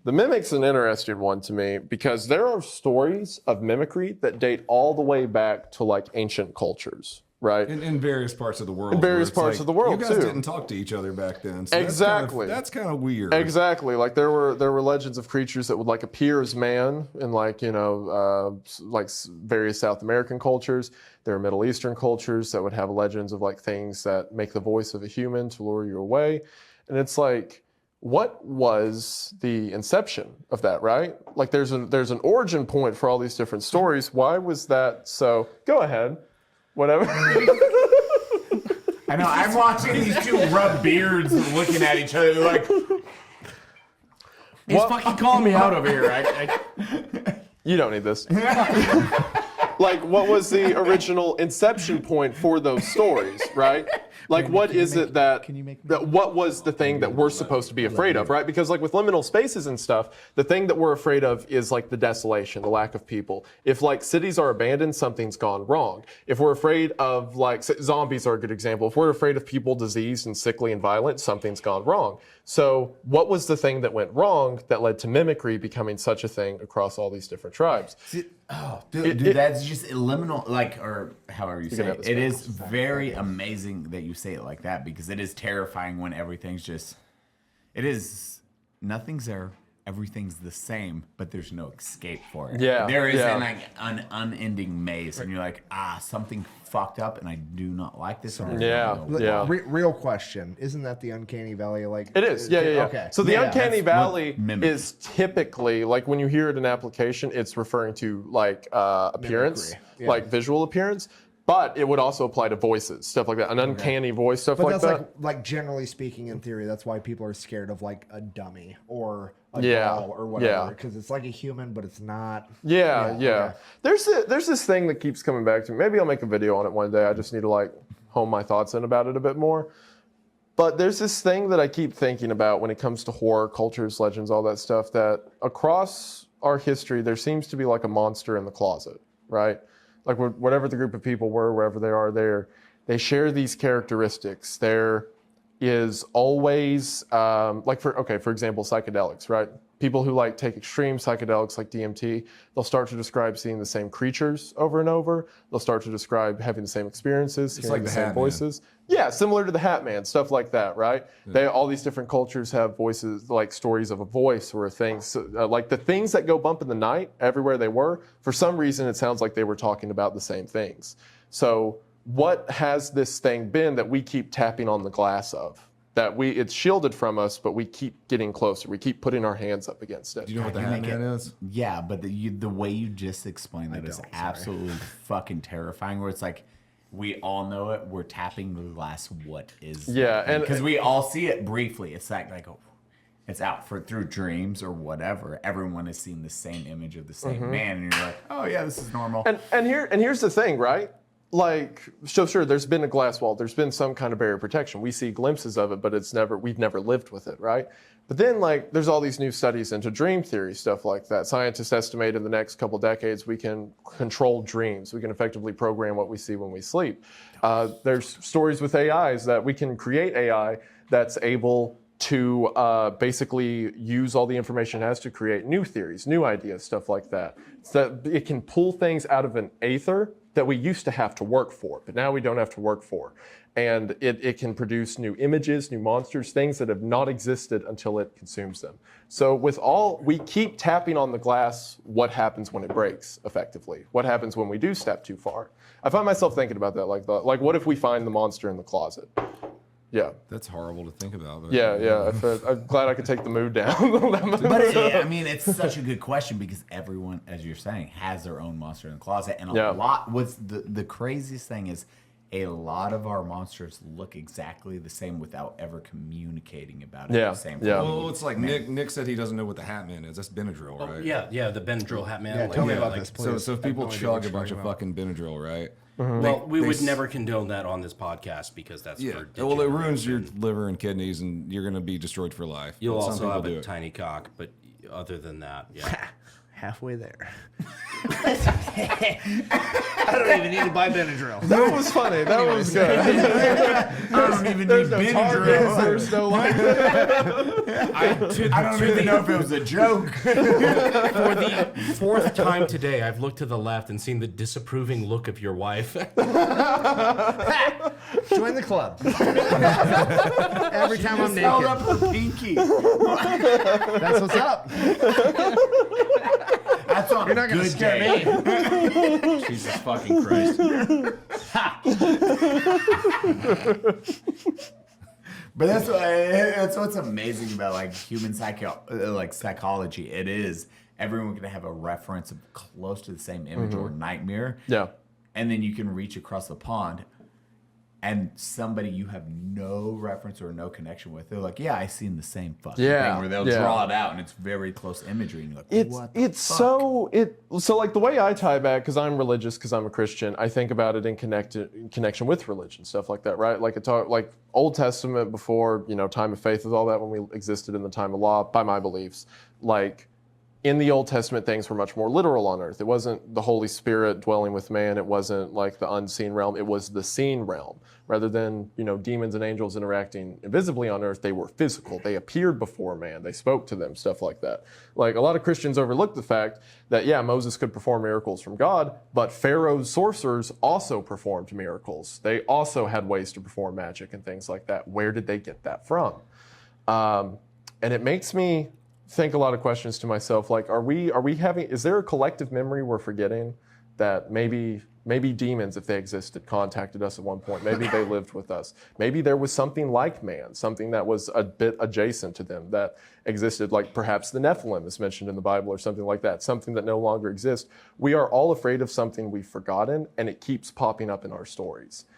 The mimic's an interesting one to me because there are stories of mimicry that date all the way back to like ancient cultures, right? In various parts of the world. In various parts of the world, you guys too. didn't talk to each other back then. So Exactly. That's kind of weird. Exactly. Like there were legends of creatures that would like appear as man in like various South American cultures. There are Middle Eastern cultures that would have legends of like things that make the voice of a human to lure you away, and it's like, what was the inception of that, right? Like there's an origin point for all these different stories. Why was that so? Go ahead. Whatever. I know, I'm watching these two rub beards looking at each other like, he's fucking calling me out over here. You don't need this. Like, what was the original inception point for those stories, right? Like, what was the thing that we're supposed to be afraid of, right? Because, like, with liminal spaces and stuff, the thing that we're afraid of is, like, the desolation, the lack of people. If, like, cities are abandoned, something's gone wrong. If we're afraid of, like, zombies are a good example. If we're afraid of people diseased and sickly and violent, something's gone wrong. So, what was the thing that went wrong that led to mimicry becoming such a thing across all these different tribes? Dude, that's just liminal, like, or however you say it. It is very amazing that you say it like that because it is terrifying when everything's just, nothing's there, everything's the same, but there's no escape for it. Yeah. There is an unending maze, and you're like, something fucked up, and I do not like this. Real question. Isn't that the Uncanny Valley? Like it is. Yeah. Okay. So the Uncanny Valley is typically, like when you hear it in application, it's referring to like appearance, like visual appearance. But it would also apply to voices, stuff like that. An uncanny voice, stuff like that. But that's generally speaking, in theory, that's why people are scared of like a dummy or a doll or whatever, because it's like a human, but it's not. Yeah. There's this thing that keeps coming back to me. Maybe I'll make a video on it one day. I just need to like hone my thoughts in about it a bit more. But there's this thing that I keep thinking about when it comes to horror, cultures, legends, all that stuff, that across our history, there seems to be like a monster in the closet, right? Like whatever the group of people were, wherever they are, they share these characteristics. There is always, for example, psychedelics, right? People who like take extreme psychedelics like DMT, they'll start to describe seeing the same creatures over and over. They'll start to describe having the same experiences, hearing the same voices. Yeah, similar to the Hat Man, stuff like that, right? Yeah. All these different cultures have voices, like stories of a voice or a thing. So, like the things that go bump in the night, everywhere they were, for some reason it sounds like they were talking about the same things. So what has this thing been that we keep tapping on the glass of? That it's shielded from us, but we keep getting closer. We keep putting our hands up against it. Do you know what the Hat Man is? Yeah, but the way you just explained that is absolutely fucking terrifying. Where it's like, we all know it. We're tapping the glass. What is? Yeah, and because we all see it briefly. It's like it's out through dreams or whatever. Everyone has seen the same image of the same man, and you're like, oh yeah, this is normal. And here's the thing, right? Like, so sure, there's been a glass wall. There's been some kind of barrier protection. We see glimpses of it, but we've never lived with it, right? But then, like, there's all these new studies into dream theory, stuff like that. Scientists estimate in the next couple decades we can control dreams. We can effectively program what we see when we sleep. There's stories with AIs that we can create AI that's able to basically use all the information it has to create new theories, new ideas, stuff like that. So that it can pull things out of an aether that we used to have to work for, but now we don't have to work for. And it can produce new images, new monsters, things that have not existed until it consumes them. So we keep tapping on the glass, what happens when it breaks, effectively? What happens when we do step too far? I find myself thinking about that, like what if we find the monster in the closet? Yeah. That's horrible to think about. But yeah. I'm glad I could take the mood down. But it's such a good question because everyone, as you're saying, has their own monster in the closet. And what's the craziest thing is a lot of our monsters look exactly the same without ever communicating about it at the same time. Well, it's like Nick said he doesn't know what the Hat Man is. That's Benadryl, right? Yeah, the Benadryl Hat Man. Yeah, tell me about this, please. So if people chug a bunch of fucking Benadryl, right? Well, we would never condone that on this podcast because that's for well, it ruins your liver and kidneys, and you're going to be destroyed for life. You'll also have a tiny cock, but other than that, halfway there. I don't even need to buy Benadryl. That was funny. That was good. I don't even There's need no targets. There's no like. I don't even know if it was a joke. For the fourth time today, I've looked to the left and seen the disapproving look of your wife. Join the club. Every time I'm Held naked. up her pinky. That's what's up. That's on You're not a gonna good scare day. me. Jesus fucking Christ. But that's what's amazing about like human psychology. It is everyone can have a reference of close to the same image or nightmare. Yeah. And then you can reach across the pond and somebody you have no reference or no connection with, they're like, yeah, I seen the same fucking Yeah, thing, where they'll yeah. draw it out and it's very close imagery. And you're like, what the It's fuck? so like the way I tie back, because I'm religious, because I'm a Christian, I think about it in connection with religion, stuff like that, right? Like like Old Testament before, time of faith with all that, when we existed in the time of law, by my beliefs, like in the Old Testament, things were much more literal on earth. It wasn't the Holy Spirit dwelling with man. It wasn't like the unseen realm. It was the seen realm. Rather than, demons and angels interacting invisibly on earth, they were physical. They appeared before man. They spoke to them, stuff like that. Like a lot of Christians overlook the fact that, yeah, Moses could perform miracles from God, but Pharaoh's sorcerers also performed miracles. They also had ways to perform magic and things like that. Where did they get that from? And it makes me think a lot of questions to myself, like, is there a collective memory we're forgetting that maybe demons, if they existed, contacted us at one point? Maybe they lived with us. Maybe there was something like man, something that was a bit adjacent to them that existed, like perhaps the Nephilim is mentioned in the Bible or something like that, something that no longer exists. We are all afraid of something we've forgotten, and it keeps popping up in our stories.